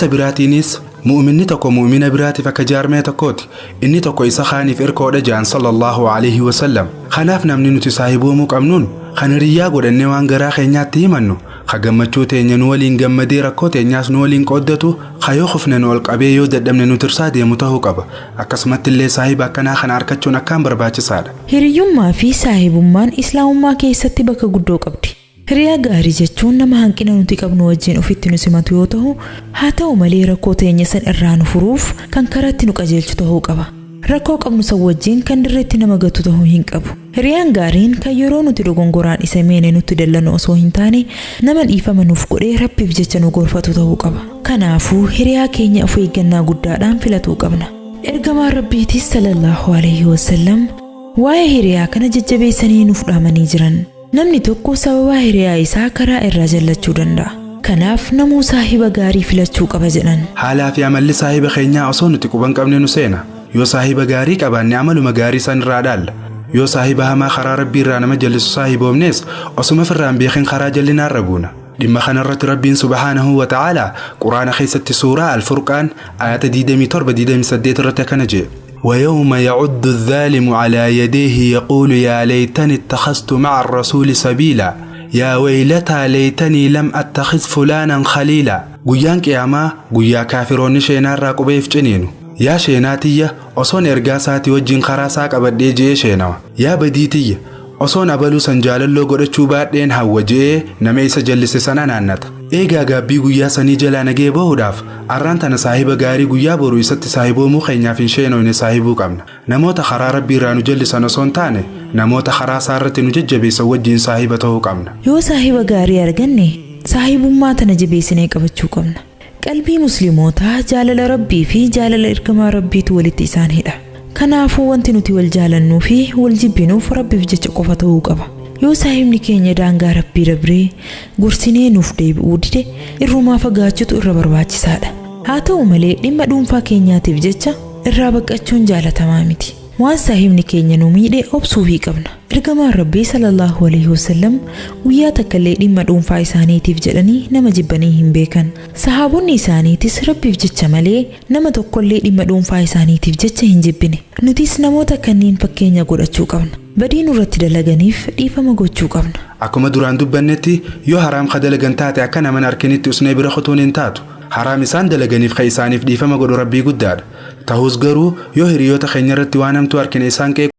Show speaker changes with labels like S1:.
S1: سبراتينيس مؤمني تكو مؤمنة براتي فكجارمي تكوتي إني تكو إسا خاني في إركو جان صلى الله عليه وسلم خنافنا من نتساهبو مقامنون خنريا قد أنوان غراخي نياتي منو خغمچو تينيا نولين غمدي ركو تينياس نولين قدتو خيو خفنا نولق أبي يودد دمنا نترسادي متهو قبا أكسمت اللي صاحبا كنا خناركچو نكام برباچ ساد
S2: هريوم ما في صاحبمان إسلام ما كيستي بك قدو قبدي Hiriyaa gaarii jechuun nama hanqina nuti qabnu wajjin ofitti nu simatu yoo ta'u, haa ta'u malee rakkoo teenya san irraa nu furuuf kan karaatti nu qajeelchu ta'uu qaba. Rakkoo qabnu san wajjin kan dirreetti nama gatu ta'uu hin qabu. Hiriyaan gaariin kan yeroo nuti dogongoraan isa meene nutti dallanu osoo hin taane nama dhiifama nuuf godhee Rabbiif jecha nu gorfatu ta'uu qaba. Kanaafuu hiriyaa keenya of eeggannaa guddaadhaan filatuu qabna. Ergamaan Rabbiitis sallallahu alaihi wasallam waa'ee hiriyaa kana jajjabeessanii nuuf dhaamanii jiran. Namni tokko sababa hiriyaa isaa karaa irraa jallachuu danda'a. Kanaaf namuu saahiba gaarii filachuu qaba jedhan.
S1: Haalaa fi amalli saahiba keenyaa osoo nuti quban qabne nu seena. Yoo saahiba gaarii qabaanne amaluma gaarii san irraa dhaalla. Yoo saahiba hamaa karaa Rabbii irraa nama jallisu saahiboomnes osuma firraan beekin karaa jallinaa rabuuna. Dhimma kanarratti Rabbiin subhaanahu wa ta'ala Quraana keessatti suuraa Al-Furqaan ayata 27-28 irratti akkana jedhe. ويوم يعد الظالم على يديه يقول يا ليتني اتخذت مع الرسول سبيلا يا ويلتى ليتني لم اتخذ فلانا خليلا قيان قياما قيا كافرون شينار راقبيف جنينو يا شيناتية أصون إرقاساتي وجين خراساك أبدي جي شيناو يا بديتية أصون أبلو سنجال اللو قرأتشو بادين هاوجي نميس جلس سنان عناتا إيغا غابي قيا سني جلانا جيبو داف أرانتنا صاحب غاري قيا برو يست صاحبو مخينيا فين شينو إني صاحبو قمنا نموت خرا ربي رانو جلس نصون تاني نموت خرا سارت نججبي سوجين صاحبته قمنا
S2: يو صاحب غاري أرغني صاحب ما تنجبي سنيك بچو قمنا قلبي مسلموتا جالل ربي في جالل إركما ربي تولد إسان هدا كنافو وانت نتي والجالنو فيه والجبينو فربي فجج قفتو قبا yoo saahibni keenya daangaa Rabbii dabree gorsinee nuuf deebi'uu dide irrumaa fagaachutu irra barbaachisaadha. Haa ta'u malee dhimma dhuunfaa keenyaatiif jecha irraa baqachuun jaalatamaa miti. Waan saahibni keenya nu miidhe obsuufii qabna. Ergamaan Rabbii sallallahu alaihi wasallam guyyaa takkallee dhimma dhuunfaa isaaniitiif jedhanii nama jibbanii hin beekan. Sahaabonni isaaniitis Rabbiif jecha malee nama tokkollee dhimma dhuunfaa isaaniitiif jecha hin jibbine. Nutis namoota kanneen fakkeenya godhachuu qabna. Badiin irratti dalaganiif dhiifama gochuu qabna.
S1: Akkuma duraan dubbannetti yoo haraam dalagan taate akka nama arkinitti usnee bira qotuun hin taatu. Haraam isaan dalaganiif isaaniif dhiifama godhu Rabbii guddaadha. Ta'us garuu yoo hiriyoota keenya irratti waan hamtuu arkine isaan